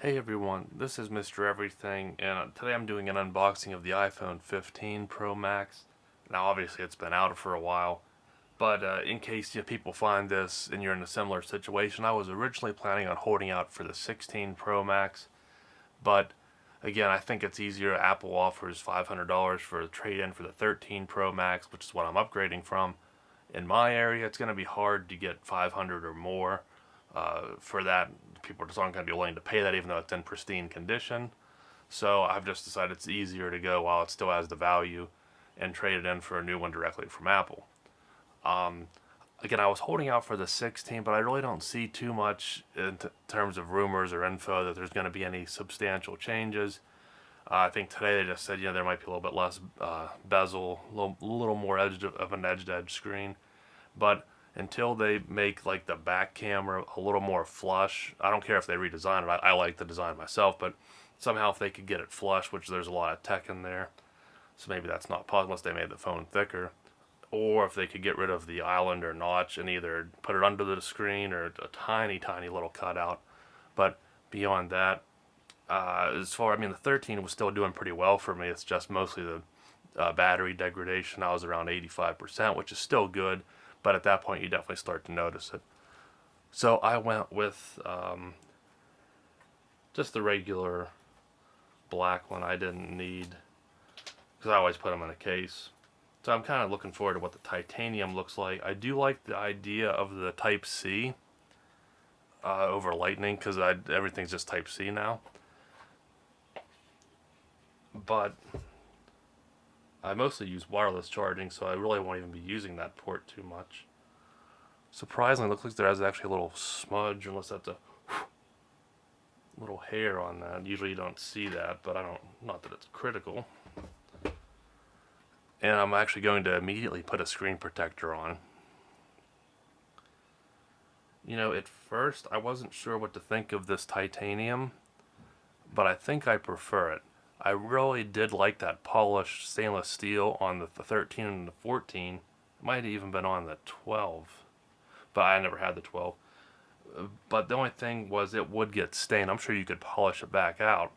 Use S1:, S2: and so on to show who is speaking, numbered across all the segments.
S1: Hey everyone, this is Mr. Everything, and today I'm doing an unboxing of the iPhone 15 Pro Max. Now, obviously, it's been out for a while, but in case people find this and you're in a similar situation, I was originally planning on holding out for the 16 Pro Max, but again, I think it's easier. Apple offers $500 for a trade-in for the 13 Pro Max, which is what I'm upgrading from. In my area, it's going to be hard to get 500 or more for that. People just aren't going to be willing to pay that, even though it's in pristine condition. So I've just decided it's easier to go while it still has the value and trade it in for a new one directly from Apple. Um, Again, I was holding out for the 16, but I really don't see too much in terms of rumors or info that there's going to be any substantial changes. I think today they just said, there might be a little bit less bezel, a little more edge of an edge-to-edge screen. But until they make like the back camera a little more flush, I don't care if they redesign it. I like the design myself, but somehow if they could get it flush, which there's a lot of tech in there, so maybe that's not possible unless they made the phone thicker. Or if they could get rid of the island or notch and either put it under the screen or a tiny, tiny little cutout. But beyond that, the 13 was still doing pretty well for me. It's just mostly the battery degradation. I was around 85%, which is still good, but at that point you definitely start to notice it. So I went with just the regular black one. I didn't need, because I always put them in a case. So I'm kind of looking forward to what the titanium looks like. I do like the idea of the Type C over Lightning, because everything's just Type C now. But I mostly use wireless charging, so I really won't even be using that port too much. Surprisingly, it looks like there is actually a little smudge, unless that's a little hair on that. Usually you don't see that, but not that it's critical. And I'm actually going to immediately put a screen protector on. At first I wasn't sure what to think of this titanium, but I think I prefer it. I really did like that polished stainless steel on the 13 and the 14. It might have even been on the 12, but I never had the 12. But the only thing was it would get stained. I'm sure you could polish it back out,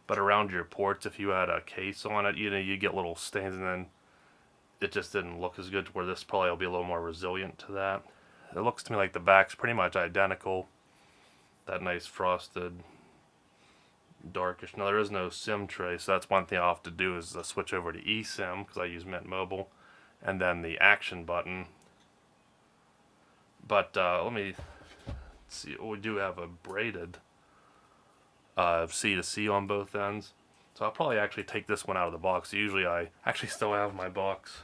S1: but around your ports, if you had a case on it, you get little stains, and then it just didn't look as good. To where this probably will be a little more resilient to that. It looks to me like the back's pretty much identical. That nice frosted darkish. Now there is no SIM tray, so that's one thing I'll have to do is switch over to eSIM because I use Mint Mobile, and then the action button. But let me see. We do have a braided C to C on both ends, so I'll probably actually take this one out of the box. Usually I actually still have my box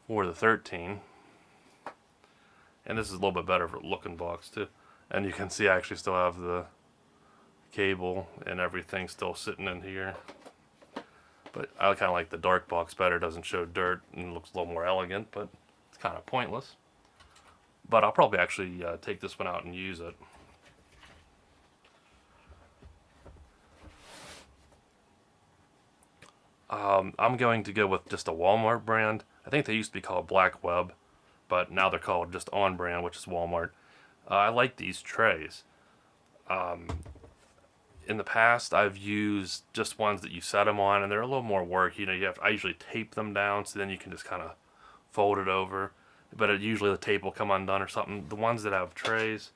S1: for the 13, and this is a little bit better for looking box too. And you can see I actually still have the cable and everything still sitting in here. But I kind of like the dark box better. It doesn't show dirt and looks a little more elegant, but it's kind of pointless. But I'll probably actually take this one out and use it. I'm going to go with just a Walmart brand. I think they used to be called Black Web, but now they're called just On Brand, which is Walmart. I like these trays. In the past, I've used just ones that you set them on, and they're a little more work. I usually tape them down, so then you can just kind of fold it over. But usually the tape will come undone or something. The ones that have trays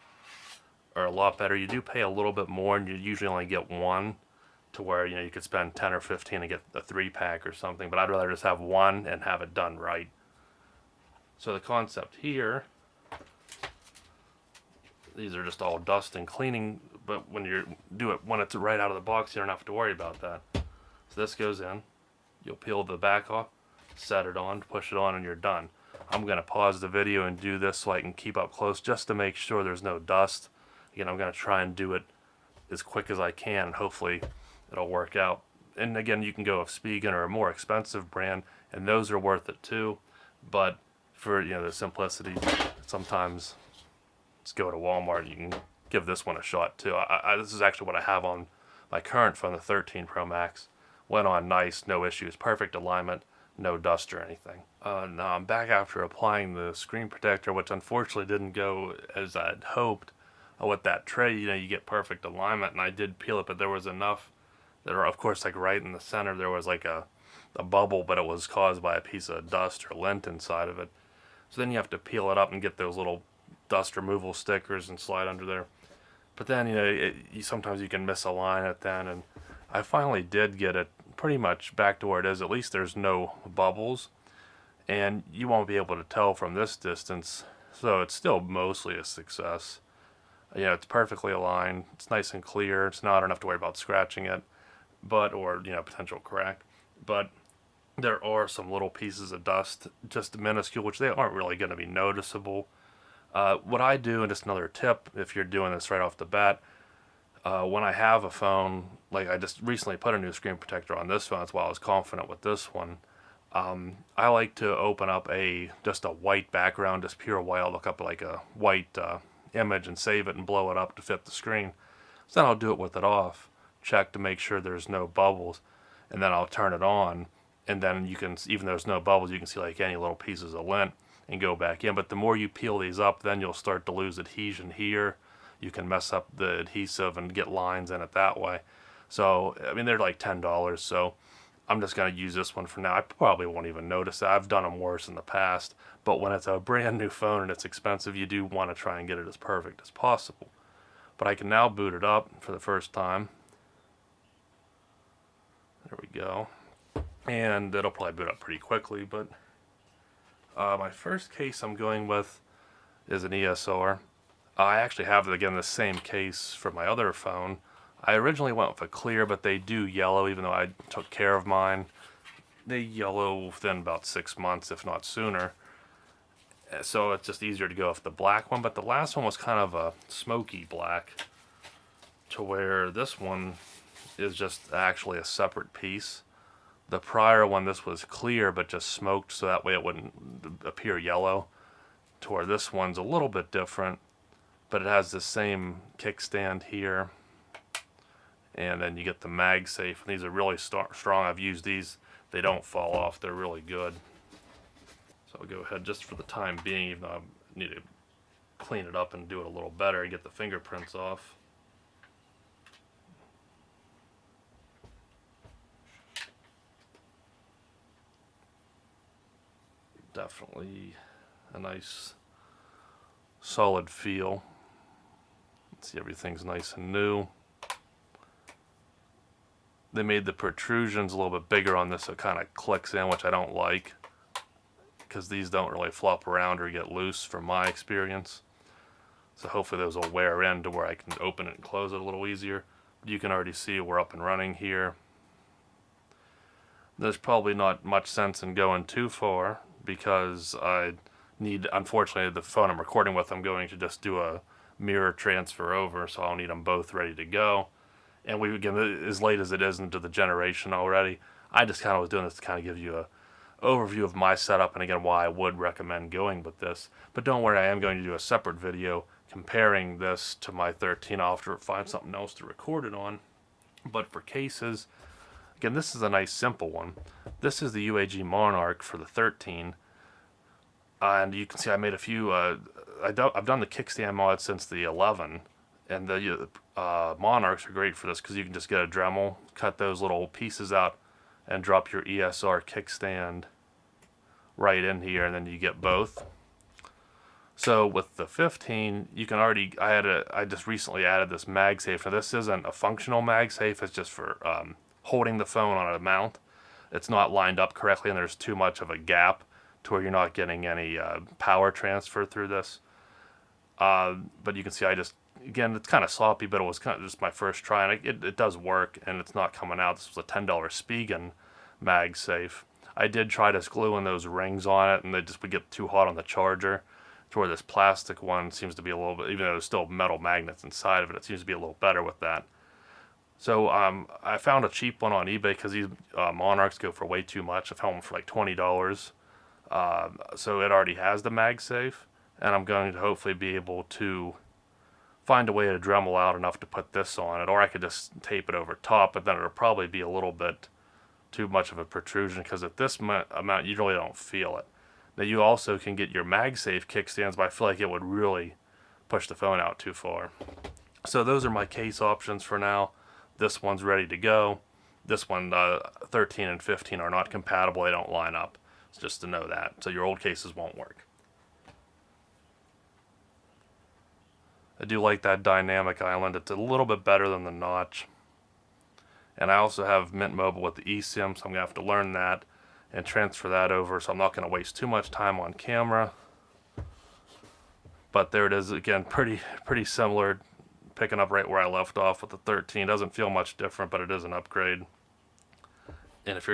S1: are a lot better. You do pay a little bit more, and you usually only get one, to where you could spend 10 or 15 and get a 3-pack or something. But I'd rather just have one and have it done right. So the concept here, these are just all dust and cleaning, but when it's right out of the box, you don't have to worry about that. So this goes in, you'll peel the back off, set it on, push it on, and you're done. I'm going to pause the video and do this so I can keep up close just to make sure there's no dust. Again, I'm going to try and do it as quick as I can, and hopefully it'll work out. And again, you can go with Spigen or a more expensive brand, and those are worth it too. But for the simplicity, sometimes just go to Walmart. You can give this one a shot too. This is actually what I have on my current phone, the 13 Pro Max. Went on nice, no issues, perfect alignment, no dust or anything. Now I'm back after applying the screen protector, which unfortunately didn't go as I'd hoped. with that tray, you get perfect alignment, and I did peel it, but there was enough that are, of course, like right in the center, there was like a bubble, but it was caused by a piece of dust or lint inside of it. So then you have to peel it up and get those little dust removal stickers and slide under there. But then, sometimes you can misalign it then, and I finally did get it pretty much back to where it is. At least there's no bubbles, and you won't be able to tell from this distance, so it's still mostly a success. It's perfectly aligned, it's nice and clear, it's not enough to worry about scratching it, or potential crack. But there are some little pieces of dust, just minuscule, which they aren't really going to be noticeable. What I do, and just another tip if you're doing this right off the bat, when I have a phone, like I just recently put a new screen protector on this phone, that's why I was confident with this one. I like to open up just a white background, just pure white. I'll look up like a white image and save it and blow it up to fit the screen. So then I'll do it with it off, check to make sure there's no bubbles, and then I'll turn it on, and then you can, even though there's no bubbles, you can see like any little pieces of lint and go back in. But the more you peel these up, then you'll start to lose adhesion here. You can mess up the adhesive and get lines in it that way. So, I mean, they're like $10, so I'm just going to use this one for now. I probably won't even notice that. I've done them worse in the past, but when it's a brand new phone and it's expensive, you do want to try and get it as perfect as possible. But I can now boot it up for the first time. There we go. And it'll probably boot up pretty quickly, but my first case I'm going with is an ESR. I actually have, again, the same case for my other phone. I originally went with a clear, but they do yellow, even though I took care of mine. They yellow within about 6 months, if not sooner. So it's just easier to go with the black one. But the last one was kind of a smoky black, to where this one is just actually a separate piece. The prior one, this was clear, but just smoked, so that way it wouldn't appear yellow. To where this one's a little bit different, but it has the same kickstand here. And then you get the MagSafe. These are really strong. I've used these. They don't fall off. They're really good. So I'll go ahead just for the time being, even though I need to clean it up and do it a little better and get the fingerprints off. Definitely a nice solid feel. Let's see, everything's nice and new. They made the protrusions a little bit bigger on this, so it kind of clicks in, which I don't like, because these don't really flop around or get loose from my experience. So hopefully those will wear in to where I can open it and close it a little easier. But you can already see we're up and running here. There's probably not much sense in going too far, because I need, unfortunately, the phone I'm recording with, I'm going to just do a mirror transfer over, so I'll need them both ready to go. And we, again, as late as it is into the generation already, I just kind of was doing this to kind of give you a overview of my setup, and again, why I would recommend going with this. But don't worry, I am going to do a separate video comparing this to my 13. I'll have to find something else to record it on. But for cases, again, this is a nice simple one. This is the UAG Monarch for the 13. And you can see I made a few, I've done the kickstand mod since the 11. And the Monarchs are great for this, because you can just get a Dremel, cut those little pieces out, and drop your ESR kickstand right in here, and then you get both. So with the 15, you can already, I just recently added this MagSafe. Now this isn't a functional MagSafe, it's just for holding the phone on a mount. It's not lined up correctly, and there's too much of a gap to where you're not getting any power transfer through this. But you can see again, it's kind of sloppy, but it was kind of just my first try, and it does work, and it's not coming out. This was a $10 Spigen MagSafe. I did try just gluing those rings on it, and they just would get too hot on the charger, to where this plastic one seems to be a little bit, even though there's still metal magnets inside of it, it seems to be a little better with that. So I found a cheap one on eBay, because these Monarchs go for way too much. I found one for like $20. So it already has the MagSafe, and I'm going to hopefully be able to find a way to Dremel out enough to put this on it, or I could just tape it over top, but then it'll probably be a little bit too much of a protrusion, because at this amount you really don't feel it. Now you also can get your MagSafe kickstands, but I feel like it would really push the phone out too far. So those are my case options for now. This one's ready to go. This one, 13 and 15 are not compatible. They don't line up. It's just to know that. So your old cases won't work. I do like that dynamic island. It's a little bit better than the notch. And I also have Mint Mobile with the eSIM, so I'm going to have to learn that and transfer that over. So I'm not going to waste too much time on camera. But there it is again, pretty similar, picking up right where I left off with the 13. Doesn't feel much different, but it is an upgrade. And if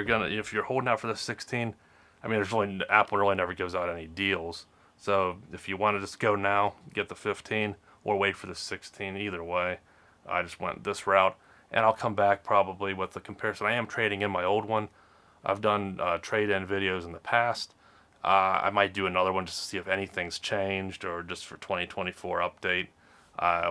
S1: you're holding out for the 16, I mean, Apple really never gives out any deals. So if you want to just go now, get the 15, or wait for the 16. Either way, I just went this route, and I'll come back probably with the comparison. I am trading in my old one. I've done trade-in videos in the past. I might do another one just to see if anything's changed, or just for 2024 update.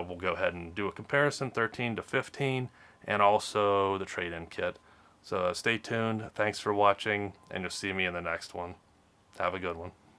S1: We'll go ahead and do a comparison, 13 to 15, and also the trade-in kit. So stay tuned. Thanks for watching, and you'll see me in the next one. Have a good one.